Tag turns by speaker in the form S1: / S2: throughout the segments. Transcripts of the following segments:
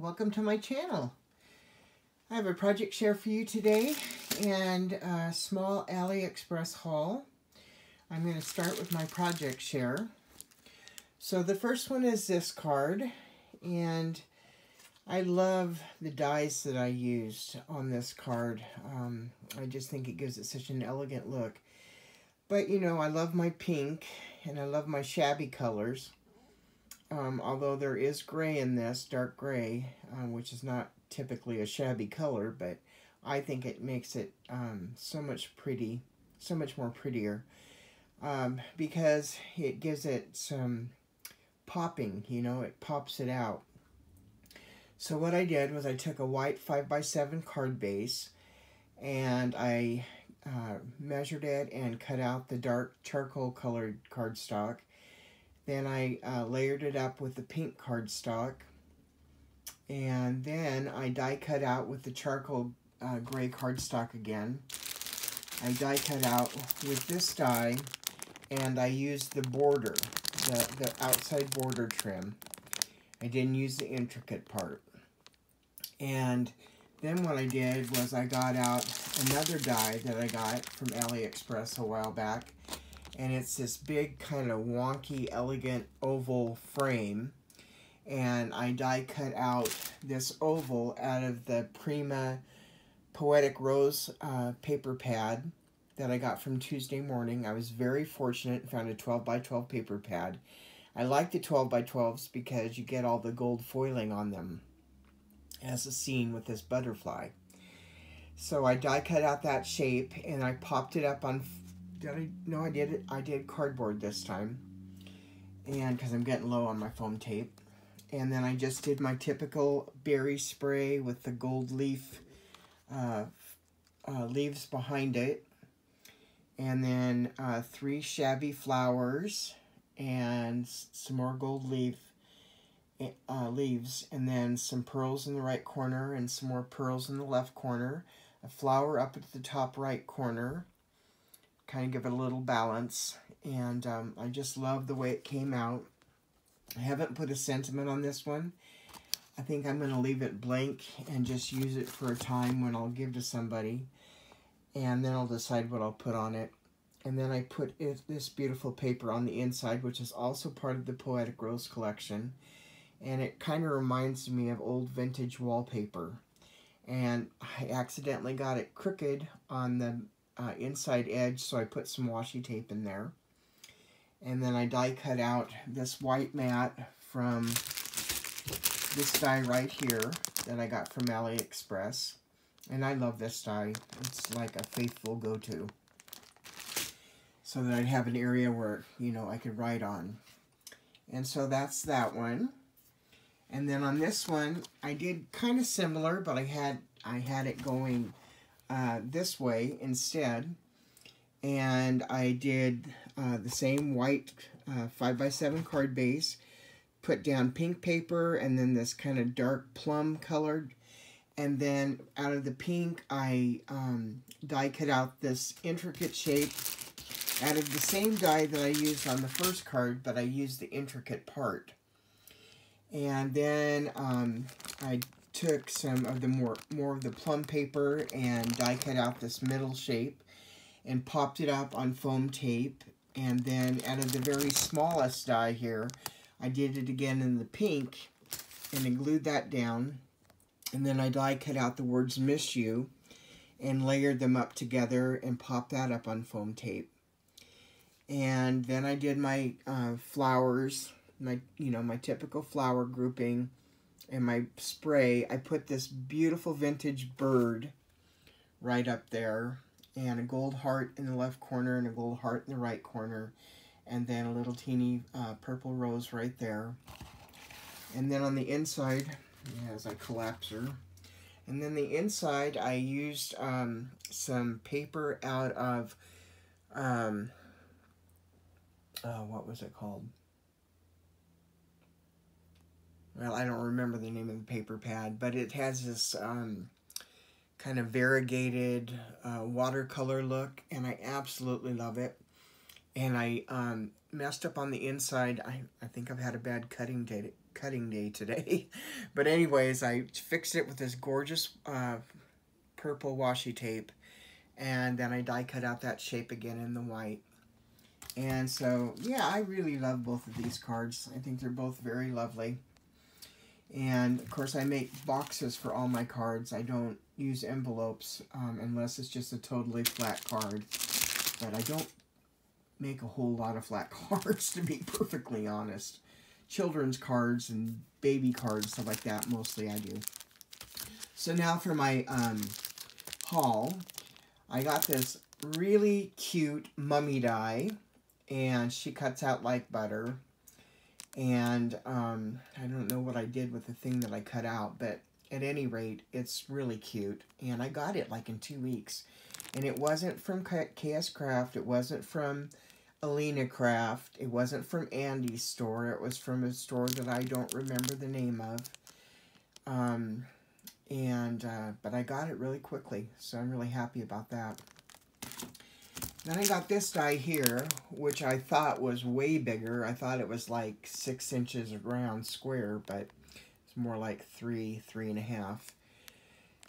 S1: welcome to my channel. I have a project share for you today and a small Allie Express haul. I'm going to start with my project share. So the first one is this card, and I love the dies that I used on this card. I just think it gives it such an elegant look. But you know, I love my pink and I love my shabby colors. Although there is gray in this, dark gray, which is not typically a shabby color, but I think it makes it so much more prettier, because it gives it some popping, you know, it pops it out. So what I did was I took a white 5x7 card base and I measured it and cut out the dark charcoal colored cardstock. Then I layered it up with the pink cardstock, and then I die cut out with the charcoal gray cardstock again. I die cut out with this die, and I used the border, the outside border trim. I didn't use the intricate part. And then what I did was I got out another die that I got from Allie Express a while back. And it's this big kind of wonky, elegant oval frame. And I die cut out this oval out of the Prima Poetic Rose paper pad that I got from Tuesday Morning. I was very fortunate and found a 12x12 paper pad. I like the 12x12s because you get all the gold foiling on them, as a scene with this butterfly. So I die cut out that shape and I popped it up on... I did cardboard this time, and because I'm getting low on my foam tape. And then I just did my typical berry spray with the gold leaf leaves behind it, and then 3 shabby flowers and some more gold leaves, and then some pearls in the right corner and some more pearls in the left corner, a flower up at the top right corner, kind of give it a little balance. And I just love the way it came out. I haven't put a sentiment on this one. I think I'm going to leave it blank and just use it for a time when I'll give to somebody, and then I'll decide what I'll put on it. And then I put this beautiful paper on the inside, which is also part of the Poetic Rose collection, and it kind of reminds me of old vintage wallpaper. And I accidentally got it crooked on the inside edge, so I put some washi tape in there. And then I die cut out this white mat from this die right here that I got from Allie Express. And I love this die. It's like a faithful go-to, so that I'd have an area where, you know, I could write on. And so that's that one. And then on this one, I did kind of similar, but I had it going this way instead. And I did the same white 5x7 card base, put down pink paper, and then this kind of dark plum colored. And then out of the pink, I die cut out this intricate shape out of the same die that I used on the first card, but I used the intricate part. And then I took some of the more of the plum paper and die cut out this middle shape and popped it up on foam tape. And then out of the very smallest die here, I did it again in the pink and I glued that down. And then I die cut out the words "Miss You" and layered them up together and popped that up on foam tape. And then I did my flowers, my typical flower grouping, and my spray. I put this beautiful vintage bird right up there, and a gold heart in the left corner and a gold heart in the right corner, and then a little teeny purple rose right there. And then on the inside, as I collapse her, and then the inside I used some paper out of what was it called? Well, I don't remember the name of the paper pad, but it has this kind of variegated watercolor look, and I absolutely love it. And I messed up on the inside. I think I've had a bad cutting cutting day today. But anyways, I fixed it with this gorgeous purple washi tape. And then I die cut out that shape again in the white. And so, yeah, I really love both of these cards. I think they're both very lovely. And, of course, I make boxes for all my cards. I don't use envelopes unless it's just a totally flat card. But I don't make a whole lot of flat cards, to be perfectly honest. Children's cards and baby cards, stuff like that, mostly I do. So now for my haul. I got this really cute mummy die, and she cuts out like butter. And I don't know what I did with the thing that I cut out, but at any rate, it's really cute. And I got it like in 2 weeks. And it wasn't from KS Craft, it wasn't from Alina Craft, it wasn't from Andy's store, it was from a store that I don't remember the name of. But I got it really quickly, so I'm really happy about that. Then I got this die here, which I thought was way bigger. I thought it was like 6 inches around square, but it's more like 3.5.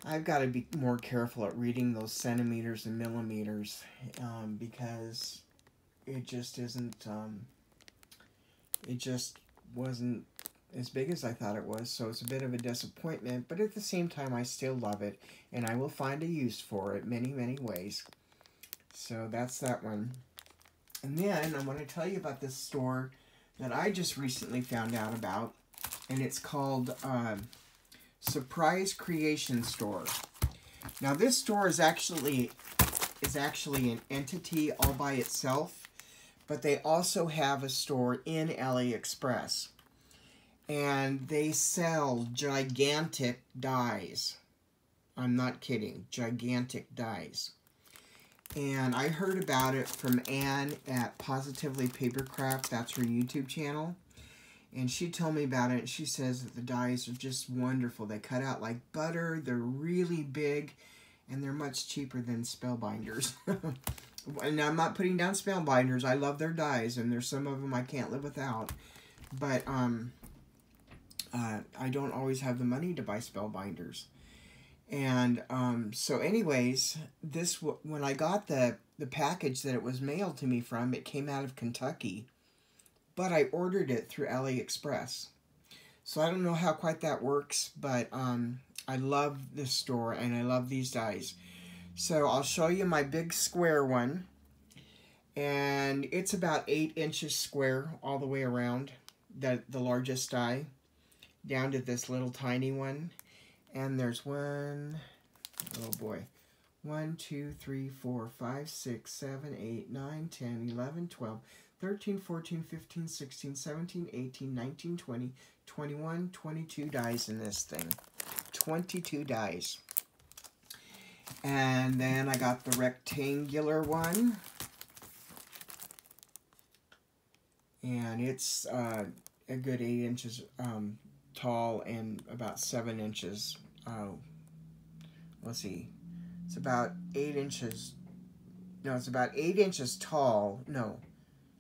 S1: I've got to be more careful at reading those centimeters and millimeters because it just isn't, it just wasn't as big as I thought it was, so it's a bit of a disappointment, but at the same time I still love it, and I will find a use for it many, many ways. So that's that one. And then I want to tell you about this store that I just recently found out about, and it's called Surprise Creation Store. Now this store is actually an entity all by itself, but they also have a store in Allie Express. And they sell gigantic dies. I'm not kidding. Gigantic dies. And I heard about it from Anne at Positively Papercraft. That's her YouTube channel. And she told me about it. She says that the dies are just wonderful. They cut out like butter. They're really big. And they're much cheaper than Spellbinders. And I'm not putting down Spellbinders. I love their dies. And there's some of them I can't live without. But, I don't always have the money to buy Spellbinders. And so anyways, when I got the package that it was mailed to me from, it came out of Kentucky. But I ordered it through Allie Express. So I don't know how quite that works, but I love this store and I love these dies. So I'll show you my big square one. And it's about 8 inches square all the way around, the largest die, down to this little tiny one. And there's 1, 2, 3, 4, 5, 6, 7, 8, 9, 10, 11, 12, 13, 14, 15, 16, 17, 18, 19, 20, 21, 22 dies in this thing. 22 dies. And then I got the rectangular one. And it's a good 8 inches tall and about 7 inches. Let's see. It's about 8 inches. No, it's about 8 inches tall. No.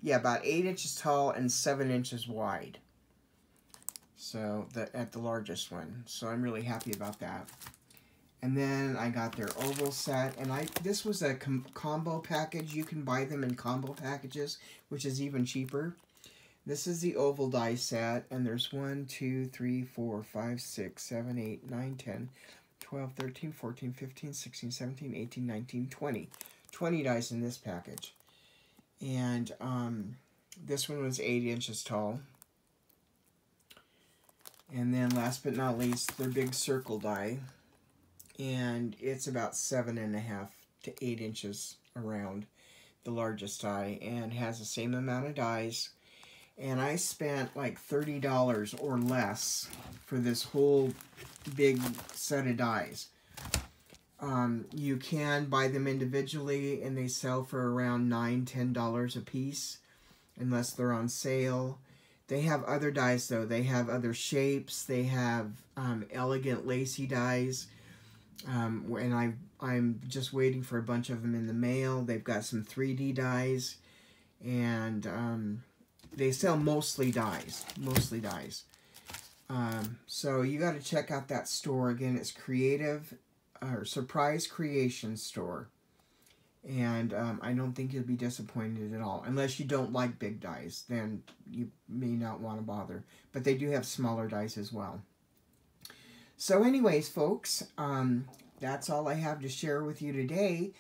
S1: Yeah, about 8 inches tall and 7 inches wide. So, at the largest one. So, I'm really happy about that. And then I got their oval set. And this was a combo package. You can buy them in combo packages, which is even cheaper. This is the oval die set, and there's 1, 2, 3, 4, 5, 6, 7, 8, 9, 10, 12, 13, 14, 15, 16, 17, 18, 19, 20. 20 dies in this package. And this one was 8 inches tall. And then last but not least, their big circle die. And it's about 7.5 to 8 inches around, the largest die, and has the same amount of dies. And I spent like $30 or less for this whole big set of dies. You can buy them individually, and they sell for around $9, $10 a piece, unless they're on sale. They have other dies, though. They have other shapes. They have elegant lacy dies. And I'm just waiting for a bunch of them in the mail. They've got some 3D dies. And they sell mostly dies. So you got to check out that store. Again, it's Creative or Surprise Creation Store. And I don't think you'll be disappointed at all. Unless you don't like big dies, then you may not want to bother. But they do have smaller dies as well. So anyways, folks, that's all I have to share with you today.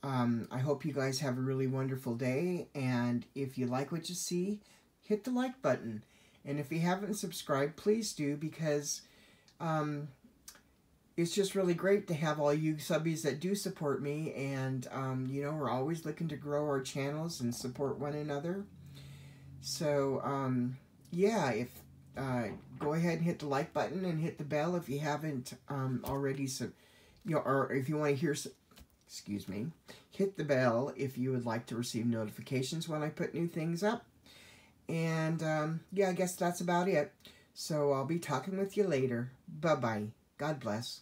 S1: I hope you guys have a really wonderful day. And if you like what you see, hit the like button. And if you haven't subscribed, please do, because it's just really great to have all you subbies that do support me. And, you know, we're always looking to grow our channels and support one another. So, yeah, go ahead and hit the like button and hit the bell if you haven't already. So, you know, or if you want to hear, excuse me, hit the bell if you would like to receive notifications when I put new things up. And, yeah, I guess that's about it. So I'll be talking with you later. Bye-bye. God bless.